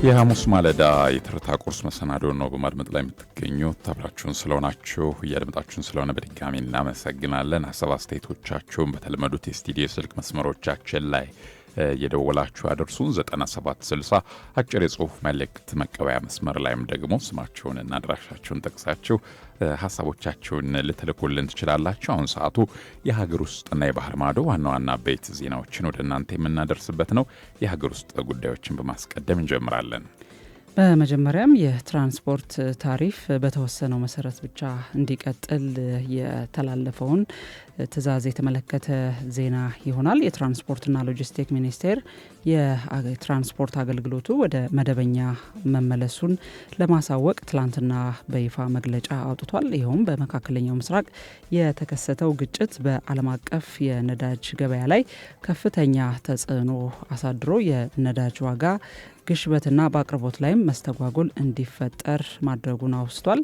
የሐሙስ ማለዳ የትርታ ቁርስ መሰናዶ ነው በማድመጥ ላይ የምትገኙት። አብራችሁን ስለሆናችሁ እያደመጣችሁን ስለሆነ በድጋሚ እናመሰግናለን። ሀሳብ አስተያየቶቻችሁን በተለመዱት የስቱዲዮ ስልክ መስመሮቻችን ላይ የደወላችሁ አድርሱን። 9760 አጭር የጽሁፍ መልእክት መቀበያ መስመር ላይም ደግሞ ስማችሁንና አድራሻችሁን ጠቅሳችሁ ሀሳቦቻችሁን ልትልኩልን ትችላላችሁ። አሁን ሰዓቱ የሀገር ውስጥና የባህር ማዶ ዋና ዋና ቤት ዜናዎችን ወደ እናንተ የምናደርስበት ነው። የሀገር ውስጥ ጉዳዮችን በማስቀደም እንጀምራለን። በመጀመሪያም የትራንስፖርት ታሪፍ በተወሰነው መሰረት ብቻ እንዲቀጥል የተላለፈውን ትዕዛዝ የተመለከተ ዜና ይሆናል። የትራንስፖርትና ሎጂስቲክ ሚኒስቴር የትራንስፖርት አገልግሎቱ ወደ መደበኛ መመለሱን ለማሳወቅ ትላንትና በይፋ መግለጫ አውጥቷል። ይኸውም በመካከለኛው ምስራቅ የተከሰተው ግጭት በዓለም አቀፍ የነዳጅ ገበያ ላይ ከፍተኛ ተጽዕኖ አሳድሮ የነዳጅ ዋጋ ግሽበትና በአቅርቦት ላይም መስተጓጎል እንዲፈጠር ማድረጉን አውስቷል።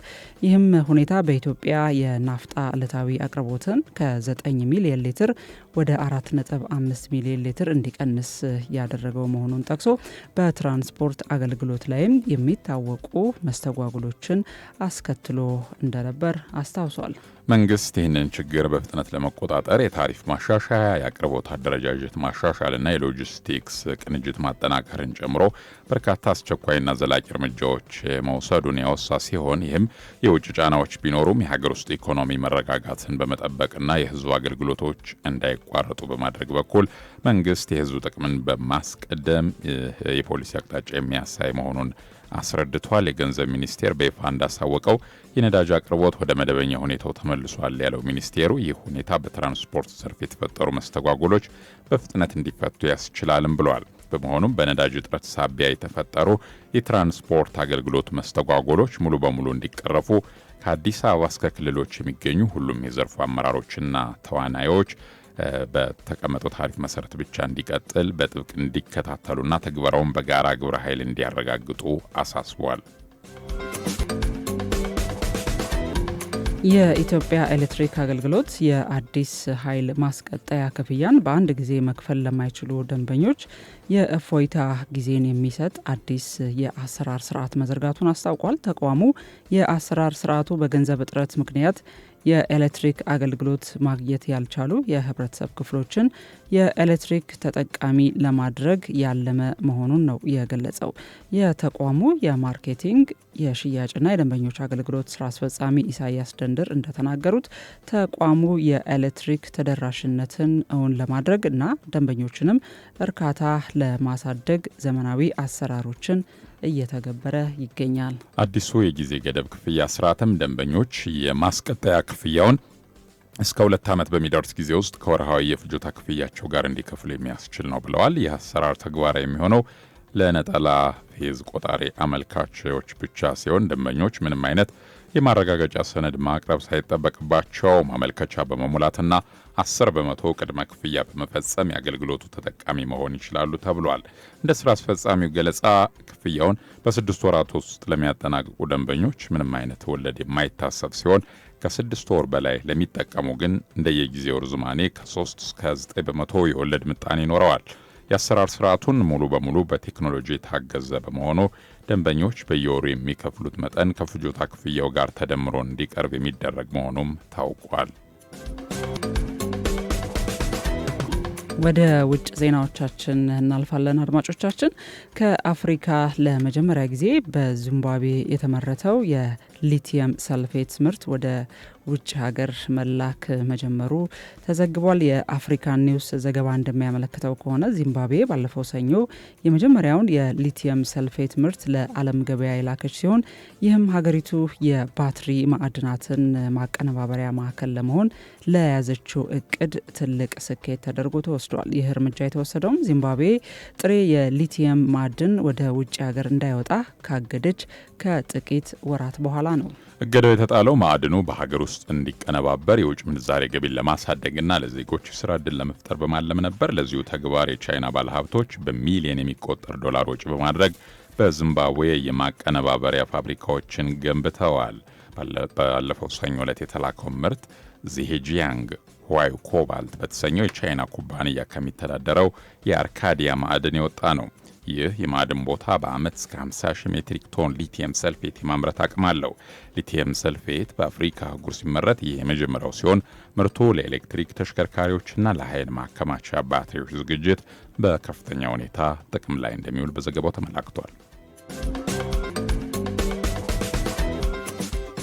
ይህም ሁኔታ በኢትዮጵያ የናፍጣ ዕለታዊ አቅርቦትን ከ9 ሚሊዮን ሊትር ወደ 4.5 ሚሊዮን ሊትር እንዲቀንስ ያደረገው መሆኑን ጠቅሶ በትራንስፖርት አገልግሎት ላይም የሚታወቁ መስተጓጎሎችን አስከትሎ እንደነበር አስታውሷል። መንግስት ይህንን ችግር በፍጥነት ለመቆጣጠር የታሪፍ ማሻሻያ፣ የአቅርቦት አደረጃጀት ማሻሻልና የሎጂስቲክስ ቅንጅት ማጠናከርን ጨምሮ በርካታ አስቸኳይና ዘላቂ እርምጃዎች መውሰዱን ያወሳ ሲሆን ይህም የውጭ ጫናዎች ቢኖሩም የሀገር ውስጥ ኢኮኖሚ መረጋጋትን በመጠበቅና የህዝብ አገልግሎቶች እንዳይቋረጡ በማድረግ በኩል መንግስት የህዝብ ጥቅምን በማስቀደም የፖሊሲ አቅጣጫ የሚያሳይ መሆኑን አስረድቷል። የገንዘብ ሚኒስቴር በይፋ እንዳሳወቀው የነዳጅ አቅርቦት ወደ መደበኛ ሁኔታው ተመልሷል ያለው ሚኒስቴሩ ይህ ሁኔታ በትራንስፖርት ዘርፍ የተፈጠሩ መስተጓጎሎች በፍጥነት እንዲፈቱ ያስችላልም ብሏል። በመሆኑም በነዳጅ እጥረት ሳቢያ የተፈጠሩ የትራንስፖርት አገልግሎት መስተጓጎሎች ሙሉ በሙሉ እንዲቀረፉ ከአዲስ አበባ እስከ ክልሎች የሚገኙ ሁሉም የዘርፉ አመራሮችና ተዋናዮች በተቀመጠው ታሪፍ መሰረት ብቻ እንዲቀጥል በጥብቅ እንዲከታተሉና ተግባራውን በጋራ ግብረ ኃይል እንዲያረጋግጡ አሳስቧል። የኢትዮጵያ ኤሌክትሪክ አገልግሎት የአዲስ ኃይል ማስቀጠያ ክፍያን በአንድ ጊዜ መክፈል ለማይችሉ ደንበኞች የእፎይታ ጊዜን የሚሰጥ አዲስ የአሰራር ስርዓት መዘርጋቱን አስታውቋል። ተቋሙ የአሰራር ስርዓቱ በገንዘብ እጥረት ምክንያት የኤሌክትሪክ አገልግሎት ማግኘት ያልቻሉ የህብረተሰብ ክፍሎችን የኤሌክትሪክ ተጠቃሚ ለማድረግ ያለመ መሆኑን ነው የገለጸው። የተቋሙ የማርኬቲንግ የሽያጭና የደንበኞች አገልግሎት ስራ አስፈጻሚ ኢሳያስ ደንድር እንደተናገሩት ተቋሙ የኤሌክትሪክ ተደራሽነትን እውን ለማድረግ እና ደንበኞችንም እርካታ ለማሳደግ ዘመናዊ አሰራሮችን እየተገበረ ይገኛል። አዲሱ የጊዜ ገደብ ክፍያ ስርዓትም ደንበኞች የማስቀጠያ ክፍያውን እስከ 2 ዓመት በሚደርስ ጊዜ ውስጥ ከወርሃዊ የፍጆታ ክፍያቸው ጋር እንዲከፍሉ የሚያስችል ነው ብለዋል። ይህ አሰራር ተግባራዊ የሚሆነው ለነጠላ ፌዝ ቆጣሪ አመልካቾች ብቻ ሲሆን ደንበኞች ምንም አይነት የማረጋገጫ ሰነድ ማቅረብ ሳይጠበቅባቸው ማመልከቻ በመሙላትና 10 በመቶ ቅድመ ክፍያ በመፈጸም የአገልግሎቱ ተጠቃሚ መሆን ይችላሉ ተብሏል። እንደ ስራ አስፈጻሚው ገለጻ ክፍያውን በ6 ወራት ውስጥ ለሚያጠናቅቁ ደንበኞች ምንም አይነት ወለድ የማይታሰብ ሲሆን ከ6 ወር በላይ ለሚጠቀሙ ግን እንደየጊዜው ርዝማኔ ከ3 እስከ 9 በመቶ የወለድ ምጣኔ ይኖረዋል። የአሰራር ስርዓቱን ሙሉ በሙሉ በቴክኖሎጂ የታገዘ በመሆኑ ደንበኞች በየወሩ የሚከፍሉት መጠን ከፍጆታ ክፍያው ጋር ተደምሮ እንዲቀርብ የሚደረግ መሆኑም ታውቋል። ወደ ውጭ ዜናዎቻችን እናልፋለን። አድማጮቻችን፣ ከአፍሪካ ለመጀመሪያ ጊዜ በዚምባብዌ የተመረተው የሊቲየም ሰልፌት ምርት ወደ ውጭ ሀገር መላክ መጀመሩ ተዘግቧል። የአፍሪካን ኒውስ ዘገባ እንደሚያመለክተው ከሆነ ዚምባብዌ ባለፈው ሰኞ የመጀመሪያውን የሊቲየም ሰልፌት ምርት ለዓለም ገበያ የላከች ሲሆን ይህም ሀገሪቱ የባትሪ ማዕድናትን ማቀነባበሪያ ማዕከል ለመሆን ለያዘችው እቅድ ትልቅ ስኬት ተደርጎ ተወስዷል። ይህ እርምጃ የተወሰደውም ዚምባብዌ ጥሬ የሊቲየም ማዕድን ወደ ውጭ ሀገር እንዳይወጣ ካገደች ከጥቂት ወራት በኋላ ነው። እገዳው የተጣለው ማዕድኑ በሀገር ውስጥ እንዲቀነባበር የውጭ ምንዛሬ ገቢን ለማሳደግና ለዜጎች ስራ ዕድል ለመፍጠር በማለም ነበር። ለዚሁ ተግባር የቻይና ባለሀብቶች በሚሊዮን የሚቆጠር ዶላር ወጪ በማድረግ በዚምባብዌ የማቀነባበሪያ ፋብሪካዎችን ገንብተዋል። ባለፈው ሰኞ ዕለት የተላከው ምርት ዚሄጂያንግ ዋዩ ኮባልት በተሰኘው የቻይና ኩባንያ ከሚተዳደረው የአርካዲያ ማዕድን የወጣ ነው። ይህ የማዕድን ቦታ በዓመት እስከ 50 ሺህ ሜትሪክ ቶን ሊቲየም ሰልፌት የማምረት አቅም አለው። ሊቲየም ሰልፌት በአፍሪካ አህጉር ሲመረት ይህ የመጀመሪያው ሲሆን ምርቱ ለኤሌክትሪክ ተሽከርካሪዎችና ለኃይል ማከማቻ ባትሪዎች ዝግጅት በከፍተኛ ሁኔታ ጥቅም ላይ እንደሚውል በዘገባው ተመላክቷል።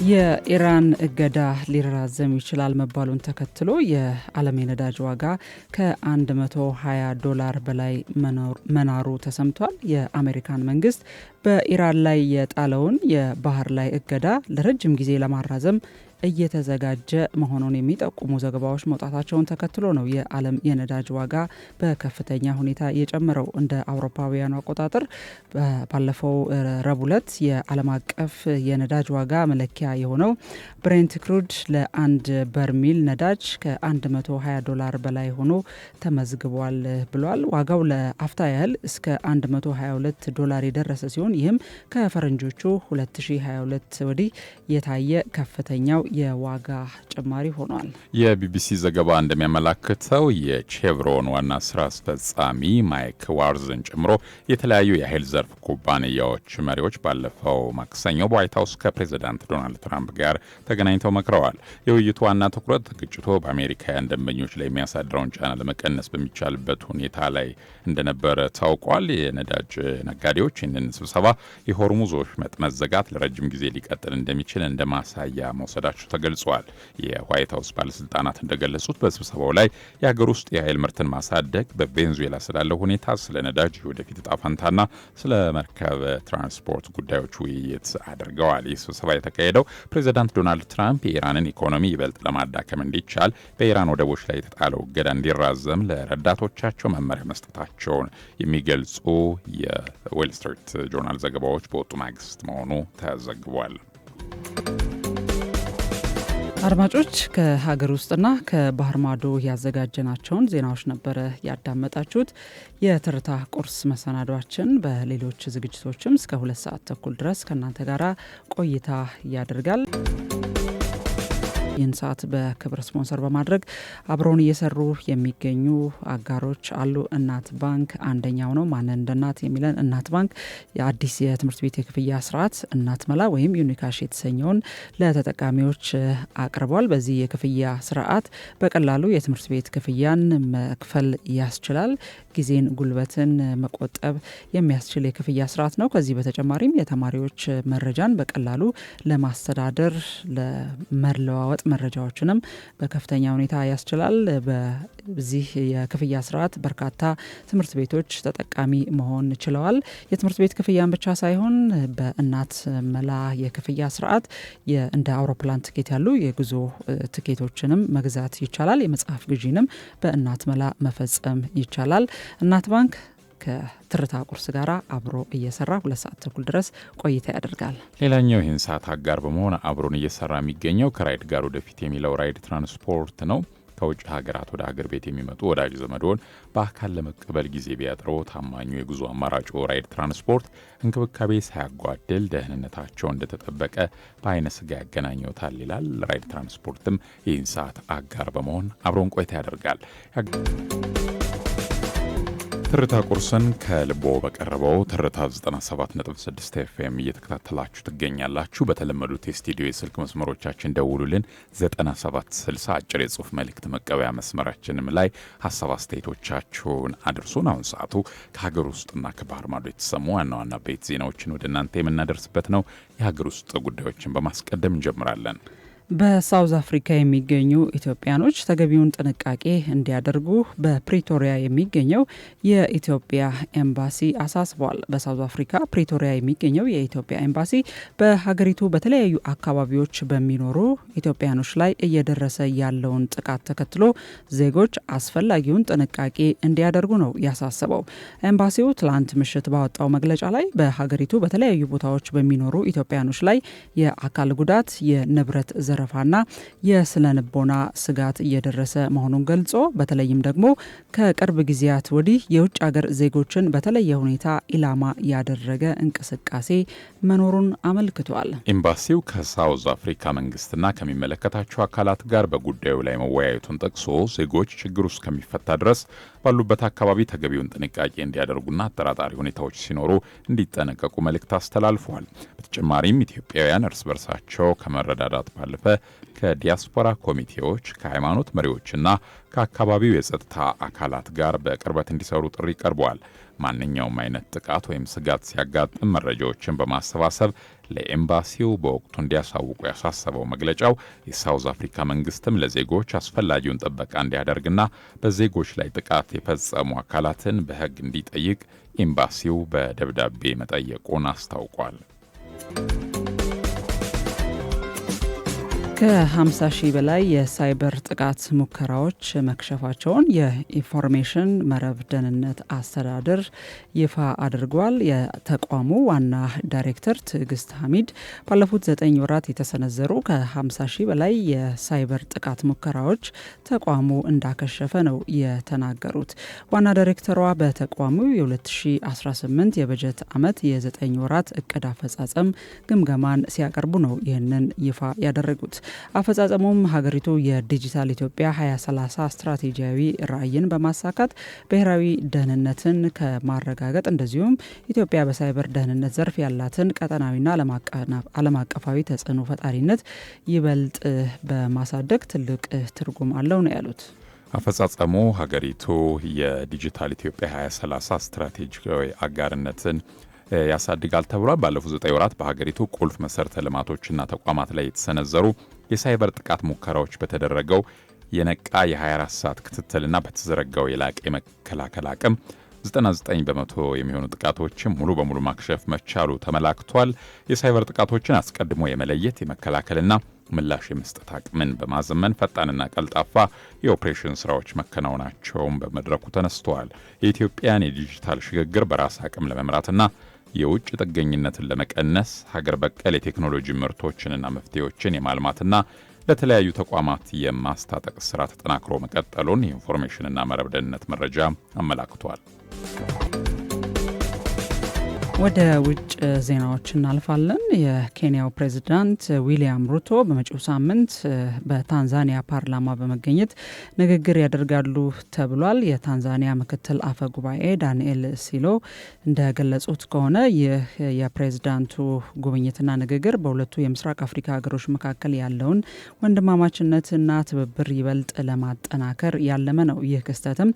የኢራን እገዳ ሊራዘም ይችላል መባሉን ተከትሎ የዓለም የነዳጅ ዋጋ ከ$120 በላይ መናሩ ተሰምቷል። የአሜሪካን መንግስት በኢራን ላይ የጣለውን የባህር ላይ እገዳ ለረጅም ጊዜ ለማራዘም እየተዘጋጀ መሆኑን የሚጠቁሙ ዘገባዎች መውጣታቸውን ተከትሎ ነው የዓለም የነዳጅ ዋጋ በከፍተኛ ሁኔታ የጨመረው። እንደ አውሮፓውያኑ አቆጣጠር ባለፈው ረቡዕ ዕለት የዓለም አቀፍ የነዳጅ ዋጋ መለኪያ የሆነው ብሬንት ክሩድ ለአንድ በርሚል ነዳጅ ከ$120 በላይ ሆኖ ተመዝግቧል ብሏል። ዋጋው ለአፍታ ያህል እስከ $122 የደረሰ ሲሆን ይህም ከፈረንጆቹ 2022 ወዲህ የታየ ከፍተኛው የዋጋ ጭማሪ ሆኗል። የቢቢሲ ዘገባ እንደሚያመላክተው የቼቭሮን ዋና ስራ አስፈጻሚ ማይክ ዋርዝን ጨምሮ የተለያዩ የኃይል ዘርፍ ኩባንያዎች መሪዎች ባለፈው ማክሰኞ በዋይት ሀውስ ከፕሬዚዳንት ዶናልድ ትራምፕ ጋር ተገናኝተው መክረዋል። የውይይቱ ዋና ትኩረት ግጭቱ በአሜሪካውያን ደንበኞች ላይ የሚያሳድረውን ጫና ለመቀነስ በሚቻልበት ሁኔታ ላይ እንደነበረ ታውቋል። የነዳጅ ነጋዴዎች ይህንን ስብሰባ የሆርሙዝ ወሽመጥ መዘጋት ለረጅም ጊዜ ሊቀጥል እንደሚችል እንደ ማሳያ መውሰዳቸው ተገልጿል። የዋይት ሀውስ ባለስልጣናት እንደገለጹት በስብሰባው ላይ የሀገር ውስጥ የኃይል ምርትን ማሳደግ፣ በቬንዙዌላ ስላለው ሁኔታ፣ ስለ ነዳጅ ወደፊት እጣ ፈንታና ስለ መርከብ ትራንስፖርት ጉዳዮች ውይይት አድርገዋል። ይህ ስብሰባ የተካሄደው ፕሬዚዳንት ዶናልድ ትራምፕ የኢራንን ኢኮኖሚ ይበልጥ ለማዳከም እንዲቻል በኢራን ወደቦች ላይ የተጣለው እገዳ እንዲራዘም ለረዳቶቻቸው መመሪያ መስጠታቸውን የሚገልጹ የዌል ስትሪት ጆርናል ዘገባዎች በወጡ ማግስት መሆኑ ተዘግቧል። አድማጮች ከሀገር ውስጥና ከባህር ማዶ ያዘጋጀናቸውን ዜናዎች ነበረ ያዳመጣችሁት። የትርታ ቁርስ መሰናዷችን በሌሎች ዝግጅቶችም እስከ 2 ሰዓት ተኩል ድረስ ከእናንተ ጋር ቆይታ ያደርጋል። ይህን ሰዓት በክብር ስፖንሰር በማድረግ አብረውን እየሰሩ የሚገኙ አጋሮች አሉ። እናት ባንክ አንደኛው ነው። ማንን እንደ እናት የሚለን እናት ባንክ የአዲስ የትምህርት ቤት የክፍያ ስርዓት እናት መላ ወይም ዩኒካሽ የተሰኘውን ለተጠቃሚዎች አቅርቧል። በዚህ የክፍያ ስርዓት በቀላሉ የትምህርት ቤት ክፍያን መክፈል ያስችላል። ጊዜን፣ ጉልበትን መቆጠብ የሚያስችል የክፍያ ስርዓት ነው። ከዚህ በተጨማሪም የተማሪዎች መረጃን በቀላሉ ለማስተዳደር ለመለዋወጥ መረጃዎችንም በከፍተኛ ሁኔታ ያስችላል። በዚህ የክፍያ ስርዓት በርካታ ትምህርት ቤቶች ተጠቃሚ መሆን ችለዋል። የትምህርት ቤት ክፍያን ብቻ ሳይሆን በእናት መላ የክፍያ ስርዓት እንደ አውሮፕላን ትኬት ያሉ የጉዞ ትኬቶችንም መግዛት ይቻላል። የመጽሐፍ ግዢንም በእናት መላ መፈጸም ይቻላል። እናት ባንክ ከትርታ ቁርስ ጋር አብሮ እየሰራ 2 ሰዓት ተኩል ድረስ ቆይታ ያደርጋል። ሌላኛው ይህን ሰዓት አጋር በመሆን አብሮን እየሰራ የሚገኘው ከራይድ ጋር ወደፊት የሚለው ራይድ ትራንስፖርት ነው። ከውጭ ሀገራት ወደ ሀገር ቤት የሚመጡ ወዳጅ ዘመዶን በአካል ለመቀበል ጊዜ ቢያጥሮ ታማኙ የጉዞ አማራጭ ራይድ ትራንስፖርት እንክብካቤ ሳያጓድል ደህንነታቸው እንደተጠበቀ በአይነ ስጋ ያገናኘውታል ይላል። ራይድ ትራንስፖርትም ይህን ሰዓት አጋር በመሆን አብሮን ቆይታ ያደርጋል። ትርታ ቁርስን ከልቦ በቀረበው ትርታ 97.6 ኤፍኤም እየተከታተላችሁ ትገኛላችሁ። በተለመዱት የስቱዲዮ የስልክ መስመሮቻችን ደውሉልን። 9760 አጭር የጽሁፍ መልእክት መቀበያ መስመራችንም ላይ ሀሳብ አስተያየቶቻችሁን አድርሱን። አሁን ሰዓቱ ከሀገር ውስጥና ከባህር ማዶ የተሰሙ ዋና ዋና ቤት ዜናዎችን ወደ እናንተ የምናደርስበት ነው። የሀገር ውስጥ ጉዳዮችን በማስቀደም እንጀምራለን። በሳውዝ አፍሪካ የሚገኙ ኢትዮጵያኖች ተገቢውን ጥንቃቄ እንዲያደርጉ በፕሪቶሪያ የሚገኘው የኢትዮጵያ ኤምባሲ አሳስቧል። በሳውዝ አፍሪካ ፕሪቶሪያ የሚገኘው የኢትዮጵያ ኤምባሲ በሀገሪቱ በተለያዩ አካባቢዎች በሚኖሩ ኢትዮጵያኖች ላይ እየደረሰ ያለውን ጥቃት ተከትሎ ዜጎች አስፈላጊውን ጥንቃቄ እንዲያደርጉ ነው ያሳሰበው። ኤምባሲው ትላንት ምሽት ባወጣው መግለጫ ላይ በሀገሪቱ በተለያዩ ቦታዎች በሚኖሩ ኢትዮጵያኖች ላይ የአካል ጉዳት፣ የንብረት ዘረፋና የስነ ልቦና ስጋት እየደረሰ መሆኑን ገልጾ በተለይም ደግሞ ከቅርብ ጊዜያት ወዲህ የውጭ ሀገር ዜጎችን በተለየ ሁኔታ ኢላማ ያደረገ እንቅስቃሴ መኖሩን አመልክቷል። ኤምባሲው ከሳውዝ አፍሪካ መንግስትና ከሚመለከታቸው አካላት ጋር በጉዳዩ ላይ መወያየቱን ጠቅሶ ዜጎች ችግሩ እስከሚፈታ ድረስ ባሉበት አካባቢ ተገቢውን ጥንቃቄ እንዲያደርጉና አጠራጣሪ ሁኔታዎች ሲኖሩ እንዲጠነቀቁ መልእክት አስተላልፈዋል። በተጨማሪም ኢትዮጵያውያን እርስ በርሳቸው ከመረዳዳት ባለፈ ከዲያስፖራ ኮሚቴዎች፣ ከሃይማኖት መሪዎችና ከአካባቢው የጸጥታ አካላት ጋር በቅርበት እንዲሰሩ ጥሪ ቀርበዋል። ማንኛውም አይነት ጥቃት ወይም ስጋት ሲያጋጥም መረጃዎችን በማሰባሰብ ለኤምባሲው በወቅቱ እንዲያሳውቁ ያሳሰበው መግለጫው የሳውዝ አፍሪካ መንግስትም ለዜጎች አስፈላጊውን ጥበቃ እንዲያደርግና በዜጎች ላይ ጥቃት የፈጸሙ አካላትን በሕግ እንዲጠይቅ ኤምባሲው በደብዳቤ መጠየቁን አስታውቋል። ከ50 ሺህ በላይ የሳይበር ጥቃት ሙከራዎች መክሸፋቸውን የኢንፎርሜሽን መረብ ደህንነት አስተዳደር ይፋ አድርጓል። የተቋሙ ዋና ዳይሬክተር ትዕግስት ሐሚድ ባለፉት 9 ወራት የተሰነዘሩ ከ50 ሺህ በላይ የሳይበር ጥቃት ሙከራዎች ተቋሙ እንዳከሸፈ ነው የተናገሩት። ዋና ዳይሬክተሯ በተቋሙ የ2018 የበጀት ዓመት የ9 ወራት እቅድ አፈጻጸም ግምገማን ሲያቀርቡ ነው ይህንን ይፋ ያደረጉት። አፈጻጸሙም ሀገሪቱ የዲጂታል ኢትዮጵያ 2030 ስትራቴጂያዊ ራዕይን በማሳካት ብሔራዊ ደህንነትን ከማረጋገጥ እንደዚሁም ኢትዮጵያ በሳይበር ደህንነት ዘርፍ ያላትን ቀጠናዊና ዓለም አቀፋዊ ተጽዕኖ ፈጣሪነት ይበልጥ በማሳደግ ትልቅ ትርጉም አለው ነው ያሉት። አፈጻጸሙ ሀገሪቱ የዲጂታል ኢትዮጵያ 2030 ስትራቴጂያዊ አጋርነትን ያሳድጋል ተብሏል። ባለፉት 9 ወራት በሀገሪቱ ቁልፍ መሰረተ ልማቶችና ተቋማት ላይ የተሰነዘሩ የሳይበር ጥቃት ሙከራዎች በተደረገው የነቃ የ24 ሰዓት ክትትልና በተዘረጋው የላቀ የመከላከል አቅም 99 በመቶ የሚሆኑ ጥቃቶችን ሙሉ በሙሉ ማክሸፍ መቻሉ ተመላክቷል። የሳይበር ጥቃቶችን አስቀድሞ የመለየት የመከላከልና ምላሽ የመስጠት አቅምን በማዘመን ፈጣንና ቀልጣፋ የኦፕሬሽን ስራዎች መከናወናቸውን በመድረኩ ተነስተዋል። የኢትዮጵያን የዲጂታል ሽግግር በራስ አቅም ለመምራትና የውጭ ጥገኝነትን ለመቀነስ ሀገር በቀል የቴክኖሎጂ ምርቶችንና መፍትሄዎችን የማልማትና ለተለያዩ ተቋማት የማስታጠቅ ስራ ተጠናክሮ መቀጠሉን የኢንፎርሜሽንና መረብ ደህንነት መረጃ አመላክቷል። ወደ ውጭ ዜናዎች እናልፋለን። የኬንያው ፕሬዝዳንት ዊሊያም ሩቶ በመጪው ሳምንት በታንዛኒያ ፓርላማ በመገኘት ንግግር ያደርጋሉ ተብሏል። የታንዛኒያ ምክትል አፈ ጉባኤ ዳንኤል ሲሎ እንደገለጹት ከሆነ ይህ የፕሬዝዳንቱ ጉብኝትና ንግግር በሁለቱ የምስራቅ አፍሪካ ሀገሮች መካከል ያለውን ወንድማማችነትና ትብብር ይበልጥ ለማጠናከር ያለመ ነው። ይህ ክስተትም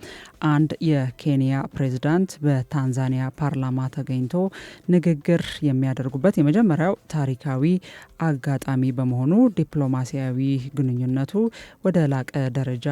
አንድ የኬንያ ፕሬዝዳንት በታንዛኒያ ፓርላማ ተገኝቶ ንግግር የሚያደርጉበት የመጀመሪያው ታሪካዊ አጋጣሚ በመሆኑ ዲፕሎማሲያዊ ግንኙነቱ ወደ ላቀ ደረጃ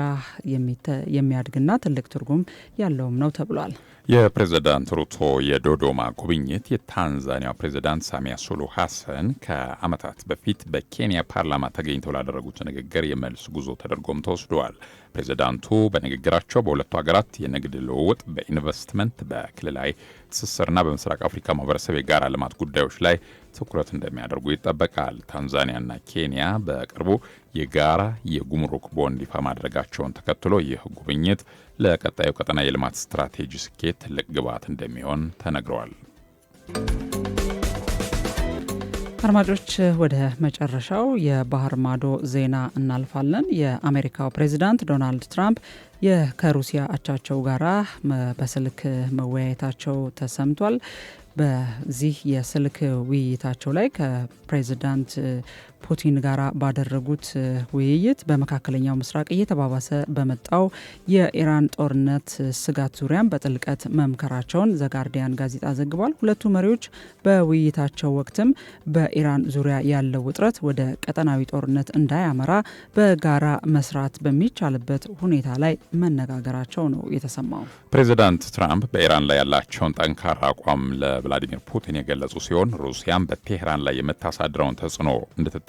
የሚያድግና ትልቅ ትርጉም ያለውም ነው ተብሏል። የፕሬዝዳንት ሩቶ የዶዶማ ጉብኝት የታንዛኒያ ፕሬዝዳንት ሳሚያ ሱሉሁ ሀሰን ከዓመታት በፊት በኬንያ ፓርላማ ተገኝተው ላደረጉት ንግግር የመልስ ጉዞ ተደርጎም ተወስደዋል። ፕሬዝዳንቱ በንግግራቸው በሁለቱ ሀገራት የንግድ ልውውጥ፣ በኢንቨስትመንት፣ በክልላዊ ትስስርና በምስራቅ አፍሪካ ማህበረሰብ የጋራ ልማት ጉዳዮች ላይ ትኩረት እንደሚያደርጉ ይጠበቃል። ታንዛኒያና ኬንያ በቅርቡ የጋራ የጉምሩክ ቦንድ ይፋ ማድረጋቸውን ተከትሎ ይህ ጉብኝት ለቀጣዩ ቀጠና የልማት ስትራቴጂ ስኬት ትልቅ ግብዓት እንደሚሆን ተነግረዋል። አድማጮች፣ ወደ መጨረሻው የባህር ማዶ ዜና እናልፋለን። የአሜሪካው ፕሬዚዳንት ዶናልድ ትራምፕ ከሩሲያ አቻቸው ጋራ በስልክ መወያየታቸው ተሰምቷል። በዚህ የስልክ ውይይታቸው ላይ ከፕሬዚዳንት ፑቲን ጋር ባደረጉት ውይይት በመካከለኛው ምስራቅ እየተባባሰ በመጣው የኢራን ጦርነት ስጋት ዙሪያም በጥልቀት መምከራቸውን ዘጋርዲያን ጋዜጣ ዘግቧል። ሁለቱ መሪዎች በውይይታቸው ወቅትም በኢራን ዙሪያ ያለው ውጥረት ወደ ቀጠናዊ ጦርነት እንዳያመራ በጋራ መስራት በሚቻልበት ሁኔታ ላይ መነጋገራቸው ነው የተሰማው። ፕሬዚዳንት ትራምፕ በኢራን ላይ ያላቸውን ጠንካራ አቋም ለቭላዲሚር ፑቲን የገለጹ ሲሆን ሩሲያም በቴህራን ላይ የምታሳድረውን ተጽዕኖ እንድትጠቀም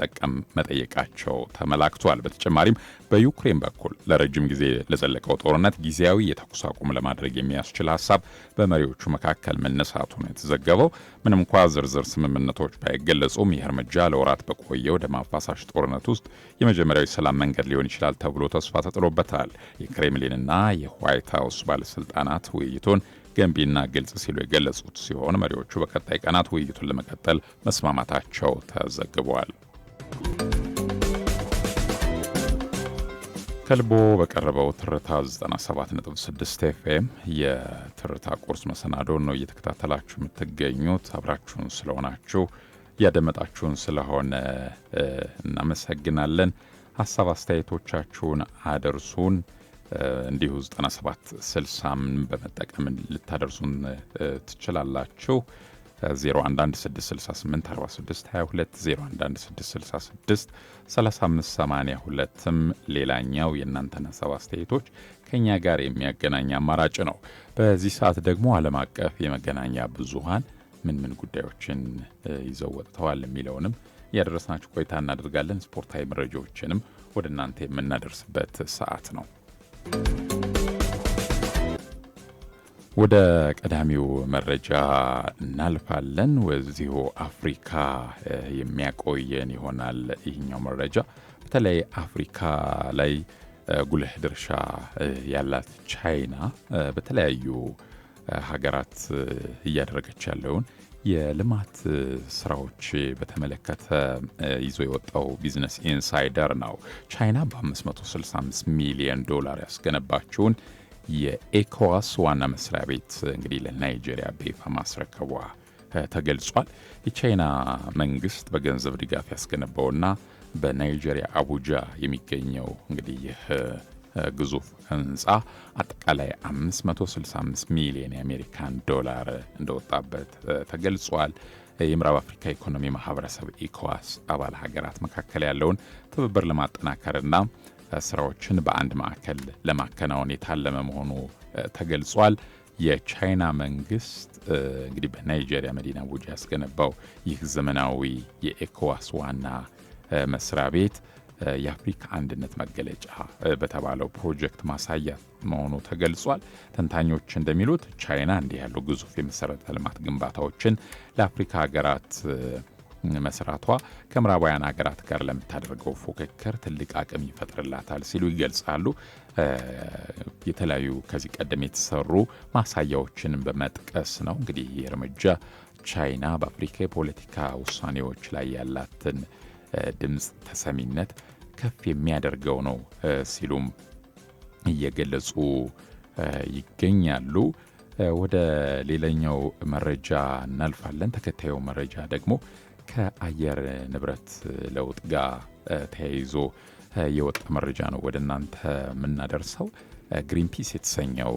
መጠየቃቸው ተመላክቷል። በተጨማሪም በዩክሬን በኩል ለረጅም ጊዜ ለዘለቀው ጦርነት ጊዜያዊ የተኩስ አቁም ለማድረግ የሚያስችል ሀሳብ በመሪዎቹ መካከል መነሳቱ ነው የተዘገበው። ምንም እንኳ ዝርዝር ስምምነቶች ባይገለጹም ይህ እርምጃ ለወራት በቆየው ደም አፋሳሽ ጦርነት ውስጥ የመጀመሪያው የሰላም መንገድ ሊሆን ይችላል ተብሎ ተስፋ ተጥሎበታል። የክሬምሊንና የዋይት ሀውስ ባለስልጣናት ውይይቱን ገንቢና ግልጽ ሲሉ የገለጹት ሲሆን መሪዎቹ በቀጣይ ቀናት ውይይቱን ለመቀጠል መስማማታቸው ተዘግቧል። ከልቦ በቀረበው ትርታ 97.6 ኤፍኤም የትርታ ቁርስ መሰናዶን ነው እየተከታተላችሁ የምትገኙት። አብራችሁን ስለሆናችሁ እያደመጣችሁን ስለሆነ እናመሰግናለን። ሀሳብ አስተያየቶቻችሁን አደርሱን። እንዲሁ 9760 በመጠቀም ልታደርሱን ትችላላችሁ። 0116684622 0116663582ም ሌላኛው የእናንተን ሀሳብ አስተያየቶች ከኛ ጋር የሚያገናኝ አማራጭ ነው። በዚህ ሰዓት ደግሞ ዓለም አቀፍ የመገናኛ ብዙሃን ምን ጉዳዮችን ይዘው ወጥተዋል የሚለውንም እያደረስናችሁ ቆይታ እናደርጋለን። ስፖርታዊ መረጃዎችንም ወደ እናንተ የምናደርስበት ሰዓት ነው። ወደ ቀዳሚው መረጃ እናልፋለን። ወዚሁ አፍሪካ የሚያቆየን ይሆናል። ይህኛው መረጃ በተለይ አፍሪካ ላይ ጉልህ ድርሻ ያላት ቻይና በተለያዩ ሀገራት እያደረገች ያለውን የልማት ስራዎች በተመለከተ ይዞ የወጣው ቢዝነስ ኢንሳይደር ነው። ቻይና በ565 ሚሊዮን ዶላር ያስገነባቸውን የኤኮዋስ ዋና መስሪያ ቤት እንግዲህ ለናይጄሪያ በይፋ ማስረከቧ ተገልጿል። የቻይና መንግስት በገንዘብ ድጋፍ ያስገነባውና በናይጄሪያ አቡጃ የሚገኘው እንግዲህ ይህ ግዙፍ ህንፃ አጠቃላይ 565 ሚሊዮን የአሜሪካን ዶላር እንደወጣበት ተገልጿል። የምዕራብ አፍሪካ ኢኮኖሚ ማህበረሰብ ኢኮዋስ አባል ሀገራት መካከል ያለውን ትብብር ለማጠናከርና ስራዎችን በአንድ ማዕከል ለማከናወን የታለመ መሆኑ ተገልጿል። የቻይና መንግስት እንግዲህ በናይጄሪያ መዲና አቡጃ ያስገነባው ይህ ዘመናዊ የኤኮዋስ ዋና መስሪያ ቤት የአፍሪካ አንድነት መገለጫ በተባለው ፕሮጀክት ማሳያ መሆኑ ተገልጿል። ተንታኞች እንደሚሉት ቻይና እንዲህ ያሉ ግዙፍ የመሰረተ ልማት ግንባታዎችን ለአፍሪካ ሀገራት መስራቷ ከምዕራባውያን ሀገራት ጋር ለምታደርገው ፉክክር ትልቅ አቅም ይፈጥርላታል ሲሉ ይገልጻሉ። የተለያዩ ከዚህ ቀደም የተሰሩ ማሳያዎችን በመጥቀስ ነው እንግዲህ ይህ እርምጃ ቻይና በአፍሪካ የፖለቲካ ውሳኔዎች ላይ ያላትን ድምፅ ተሰሚነት ከፍ የሚያደርገው ነው ሲሉም እየገለጹ ይገኛሉ። ወደ ሌላኛው መረጃ እናልፋለን። ተከታዩ መረጃ ደግሞ ከአየር ንብረት ለውጥ ጋር ተያይዞ የወጣ መረጃ ነው ወደ እናንተ የምናደርሰው። ግሪንፒስ የተሰኘው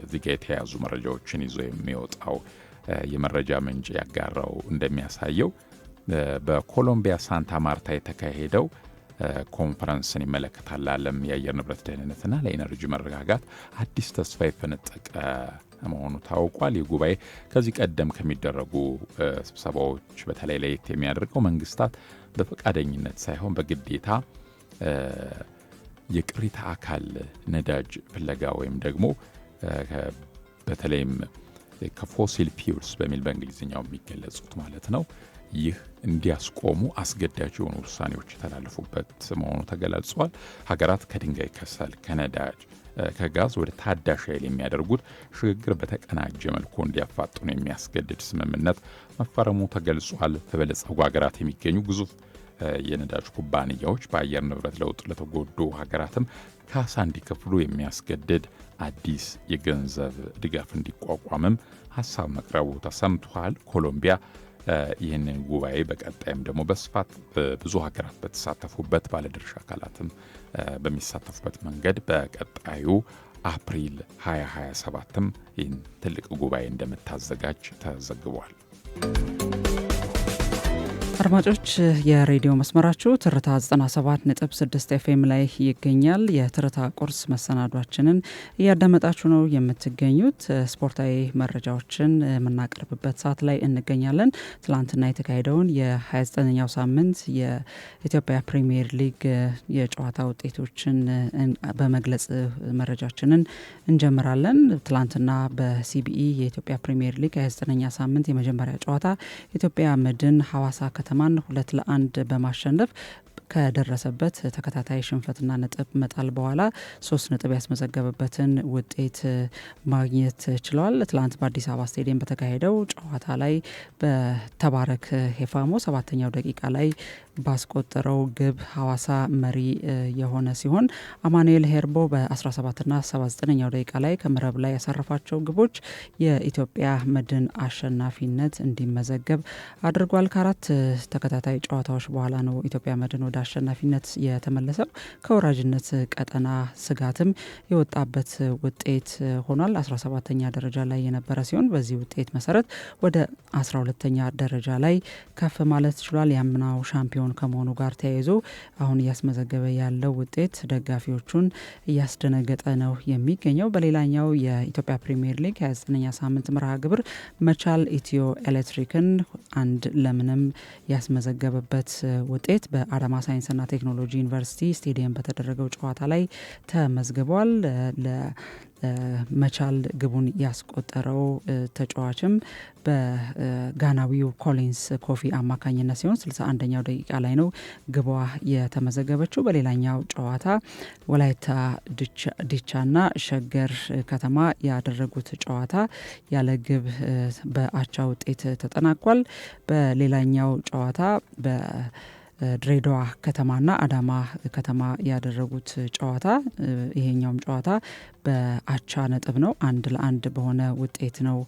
እዚህ ጋ የተያዙ መረጃዎችን ይዞ የሚወጣው የመረጃ ምንጭ ያጋራው እንደሚያሳየው በኮሎምቢያ ሳንታ ማርታ የተካሄደው ኮንፈረንስን ይመለከታል። ለዓለም የአየር ንብረት ደህንነትና ለኢነርጂ መረጋጋት አዲስ ተስፋ የፈነጠቀ መሆኑ ታውቋል። ይህ ጉባኤ ከዚህ ቀደም ከሚደረጉ ስብሰባዎች በተለይ ለየት የሚያደርገው መንግስታት በፈቃደኝነት ሳይሆን በግዴታ የቅሪተ አካል ነዳጅ ፍለጋ ወይም ደግሞ በተለይም ከፎሲል ፊውልስ በሚል በእንግሊዝኛው የሚገለጹት ማለት ነው ይህ እንዲያስቆሙ አስገዳጅ የሆኑ ውሳኔዎች የተላለፉበት መሆኑ ተገልጿል። ሀገራት ከድንጋይ ከሰል፣ ከነዳጅ፣ ከጋዝ ወደ ታዳሽ ኃይል የሚያደርጉት ሽግግር በተቀናጀ መልኩ እንዲያፋጥኑ የሚያስገድድ ስምምነት መፈረሙ ተገልጿል። በበለጸጉ ሀገራት የሚገኙ ግዙፍ የነዳጅ ኩባንያዎች በአየር ንብረት ለውጥ ለተጎዱ ሀገራትም ካሳ እንዲከፍሉ የሚያስገድድ አዲስ የገንዘብ ድጋፍ እንዲቋቋምም ሀሳብ መቅረቡ ተሰምቷል። ኮሎምቢያ ይህንን ጉባኤ በቀጣይም ደግሞ በስፋት ብዙ ሀገራት በተሳተፉበት ባለድርሻ አካላትም በሚሳተፉበት መንገድ በቀጣዩ አፕሪል 2027ም ይህን ትልቅ ጉባኤ እንደምታዘጋጅ ተዘግቧል። አድማጮች የሬዲዮ መስመራችሁ ትርታ 97.6 ኤፍኤም ላይ ይገኛል። የትርታ ቁርስ መሰናዷችንን እያዳመጣችሁ ነው የምትገኙት። ስፖርታዊ መረጃዎችን የምናቀርብበት ሰዓት ላይ እንገኛለን። ትላንትና የተካሄደውን የ29ኛው ሳምንት የኢትዮጵያ ፕሪሚየር ሊግ የጨዋታ ውጤቶችን በመግለጽ መረጃችንን እንጀምራለን። ትላንትና በሲቢኢ የኢትዮጵያ ፕሪሚየር ሊግ 29ኛ ሳምንት የመጀመሪያ ጨዋታ ኢትዮጵያ መድን ሐዋሳ ከተማን 2-1 በማሸነፍ ከደረሰበት ተከታታይ ሽንፈትና ነጥብ መጣል በኋላ 3 ነጥብ ያስመዘገበበትን ውጤት ማግኘት ችሏል። ትላንት በአዲስ አበባ ስቴዲየም በተካሄደው ጨዋታ ላይ በተባረክ ሄፋሞ 7ኛው ደቂቃ ላይ ባስቆጠረው ግብ ሐዋሳ መሪ የሆነ ሲሆን አማኑኤል ሄርቦ በ17ና 79ኛው ደቂቃ ላይ ከመረብ ላይ ያሳረፋቸው ግቦች የኢትዮጵያ መድን አሸናፊነት እንዲመዘገብ አድርጓል። ከ4 ተከታታይ ጨዋታዎች በኋላ ነው ኢትዮጵያ መድን ወደ አሸናፊነት የተመለሰው። ከወራጅነት ቀጠና ስጋትም የወጣበት ውጤት ሆኗል። 17ኛ ደረጃ ላይ የነበረ ሲሆን በዚህ ውጤት መሰረት ወደ 12ኛ ደረጃ ላይ ከፍ ማለት ችሏል። ያምናው ሻምፒዮን ከመሆኑ ጋር ተያይዞ አሁን እያስመዘገበ ያለው ውጤት ደጋፊዎቹን እያስደነገጠ ነው የሚገኘው። በሌላኛው የኢትዮጵያ ፕሪሚየር ሊግ 29ኛ ሳምንት መርሃ ግብር መቻል ኢትዮ ኤሌክትሪክን 1-0 ያስመዘገበበት ውጤት በአዳማ ሳይንስና ቴክኖሎጂ ዩኒቨርሲቲ ስቴዲየም በተደረገው ጨዋታ ላይ ተመዝግቧል። መቻል ግቡን ያስቆጠረው ተጫዋችም በጋናዊው ኮሊንስ ኮፊ አማካኝነት ሲሆን 61ኛው ደቂቃ ላይ ነው ግቧ የተመዘገበችው። በሌላኛው ጨዋታ ወላይታ ዲቻና ሸገር ከተማ ያደረጉት ጨዋታ ያለ ግብ በአቻ ውጤት ተጠናቋል። በሌላኛው ጨዋታ ድሬዳዋ ከተማና አዳማ ከተማ ያደረጉት ጨዋታ ይሄኛውም ጨዋታ በአቻ ነጥብ ነው 1-1 በሆነ ውጤት ነው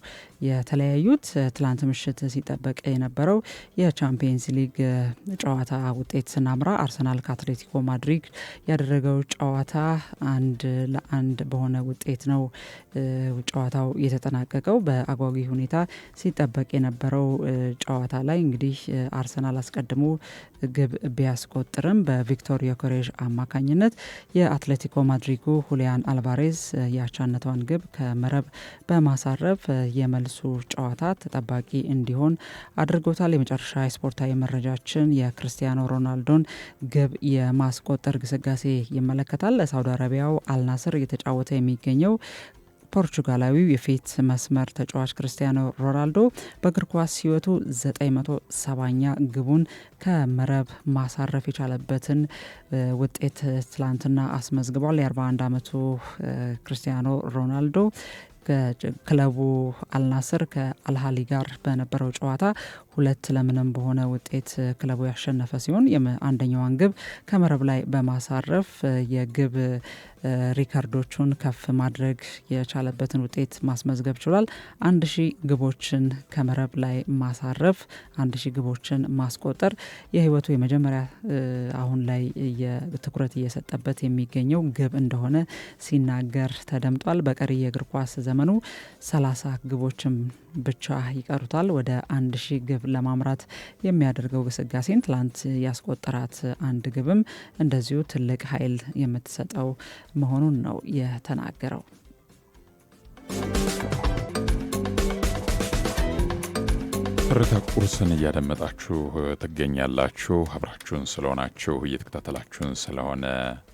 የተለያዩት። ትላንት ምሽት ሲጠበቅ የነበረው የቻምፒየንስ ሊግ ጨዋታ ውጤት ስናምራ አርሰናል ከአትሌቲኮ ማድሪድ ያደረገው ጨዋታ 1-1 በሆነ ውጤት ነው ጨዋታው የተጠናቀቀው። በአጓጊ ሁኔታ ሲጠበቅ የነበረው ጨዋታ ላይ እንግዲህ አርሰናል አስቀድሞ ግብ ቢያስቆጥርም በቪክቶር ዮኬሬዥ አማካኝነት የአትሌቲኮ ማድሪዱ ሁሊያን አልቫሬዝ የአቻነቷን ግብ ከመረብ በማሳረፍ የመልሱ ጨዋታ ተጠባቂ እንዲሆን አድርጎታል። የመጨረሻ የስፖርታዊ መረጃችን የክርስቲያኖ ሮናልዶን ግብ የማስቆጠር ግስጋሴ ይመለከታል። ለሳውዲ አረቢያው አልናስር እየተጫወተ የሚገኘው ፖርቹጋላዊው የፊት መስመር ተጫዋች ክርስቲያኖ ሮናልዶ በእግር ኳስ ሕይወቱ 970ኛ ግቡን ከመረብ ማሳረፍ የቻለበትን ውጤት ትላንትና አስመዝግቧል። የ41 ዓመቱ ክርስቲያኖ ሮናልዶ ክለቡ አልናስር ከአልሃሊ ጋር በነበረው ጨዋታ 2-0 በሆነ ውጤት ክለቡ ያሸነፈ ሲሆን አንደኛዋን ግብ ከመረብ ላይ በማሳረፍ የግብ ሪከርዶቹን ከፍ ማድረግ የቻለበትን ውጤት ማስመዝገብ ችሏል። 1000 ግቦችን ከመረብ ላይ ማሳረፍ 1000 ግቦችን ማስቆጠር የህይወቱ የመጀመሪያ አሁን ላይ ትኩረት እየሰጠበት የሚገኘው ግብ እንደሆነ ሲናገር ተደምጧል። በቀሪ የእግር ኳስ ዘመኑ 30 ግቦችም ብቻ ይቀሩታል ወደ 1000 ግብ ለማምራት የሚያደርገው ግስጋሴን ትላንት ያስቆጠራት አንድ ግብም እንደዚሁ ትልቅ ኃይል የምትሰጠው መሆኑን ነው የተናገረው። ትርታ ቁርስን እያደመጣችሁ ትገኛላችሁ። አብራችሁን ስለሆናችሁ እየተከታተላችሁን ስለሆነ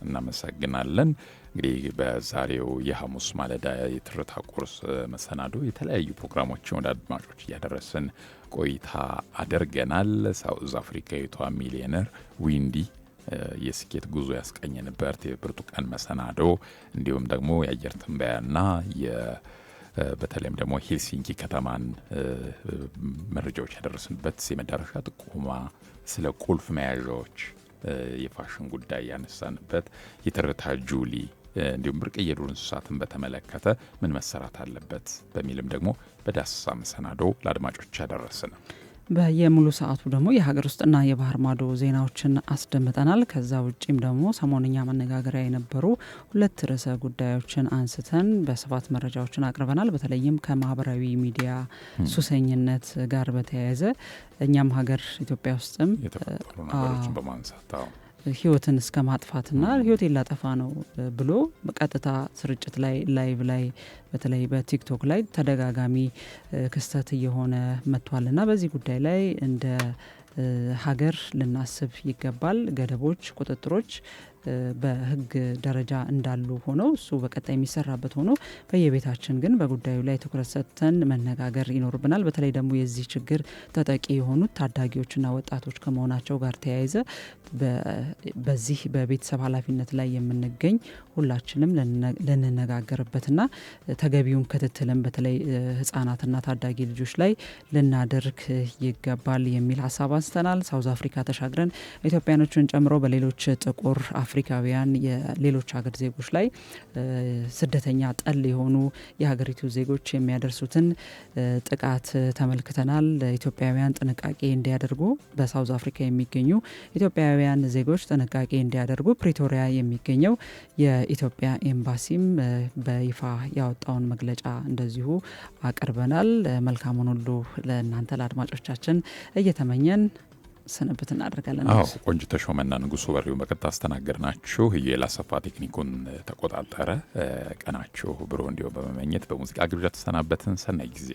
እናመሰግናለን። እንግዲህ በዛሬው የሐሙስ ማለዳ የትርታ ቁርስ መሰናዶ የተለያዩ ፕሮግራሞችን ወደ አድማጮች እያደረስን ቆይታ አድርገናል። ሳውዝ አፍሪካዊቷ ሚሊዮነር ዊንዲ የስኬት ጉዞ ያስቀኘንበት የብርቱካን መሰናዶ እንዲሁም ደግሞ የአየር ትንበያና በተለይም ደግሞ ሄልሲንኪ ከተማን መረጃዎች ያደረስንበት የመዳረሻ ጥቆማ፣ ስለ ቁልፍ መያዣዎች የፋሽን ጉዳይ ያነሳንበት የትርታ ጁሊ እንዲሁም ብርቅዬ የዱር እንስሳትን በተመለከተ ምን መሰራት አለበት በሚልም ደግሞ በዳሰሳ መሰናዶ ለአድማጮች ያደረስን። በየሙሉ ሰዓቱ ደግሞ የሀገር ውስጥና የባህር ማዶ ዜናዎችን አስደምጠናል። ከዛ ውጪም ደግሞ ሰሞንኛ መነጋገሪያ የነበሩ 2 ርዕሰ ጉዳዮችን አንስተን በስፋት መረጃዎችን አቅርበናል። በተለይም ከማህበራዊ ሚዲያ ሱሰኝነት ጋር በተያያዘ እኛም ሀገር ኢትዮጵያ ውስጥም የተፈጠሩ ነገሮችን በማንሳት ህይወትን እስከ ማጥፋትና ህይወት ላጠፋ ነው ብሎ በቀጥታ ስርጭት ላይ ላይቭ ላይ በተለይ በቲክቶክ ላይ ተደጋጋሚ ክስተት እየሆነ መጥቷልና በዚህ ጉዳይ ላይ እንደ ሀገር ልናስብ ይገባል። ገደቦች፣ ቁጥጥሮች በህግ ደረጃ እንዳሉ ሆነው እሱ በቀጣይ የሚሰራበት ሆኖ በየቤታችን ግን በጉዳዩ ላይ ትኩረት ሰጥተን መነጋገር ይኖርብናል። በተለይ ደግሞ የዚህ ችግር ተጠቂ የሆኑት ታዳጊዎችና ወጣቶች ከመሆናቸው ጋር ተያይዘ በዚህ በቤተሰብ ኃላፊነት ላይ የምንገኝ ሁላችንም ልንነጋገርበትና ተገቢውን ክትትልም በተለይ ህጻናትና ታዳጊ ልጆች ላይ ልናደርግ ይገባል የሚል ሀሳብ አንስተናል። ሳውዝ አፍሪካ ተሻግረን ኢትዮጵያኖችን ጨምሮ በሌሎች ጥቁር አፍሪካውያን የሌሎች ሀገር ዜጎች ላይ ስደተኛ ጠል የሆኑ የሀገሪቱ ዜጎች የሚያደርሱትን ጥቃት ተመልክተናል። ኢትዮጵያውያን ጥንቃቄ እንዲያደርጉ በሳውዝ አፍሪካ የሚገኙ ኢትዮጵያውያን ዜጎች ጥንቃቄ እንዲያደርጉ ፕሪቶሪያ የሚገኘው የኢትዮጵያ ኤምባሲም በይፋ ያወጣውን መግለጫ እንደዚሁ አቅርበናል። መልካሙን ሁሉ ለእናንተ ለአድማጮቻችን እየተመኘን ስንብት እናደርጋለን። ቆንጅት ተሾመና ንጉሱ በሪውን በቀጥታ አስተናገድናችሁ። የላሰፋ ቴክኒኩን ተቆጣጠረ። ቀናችሁ ብሩህ እንዲሆን በመመኘት በሙዚቃ ግብዣ ተሰናበትን። ሰናይ ጊዜ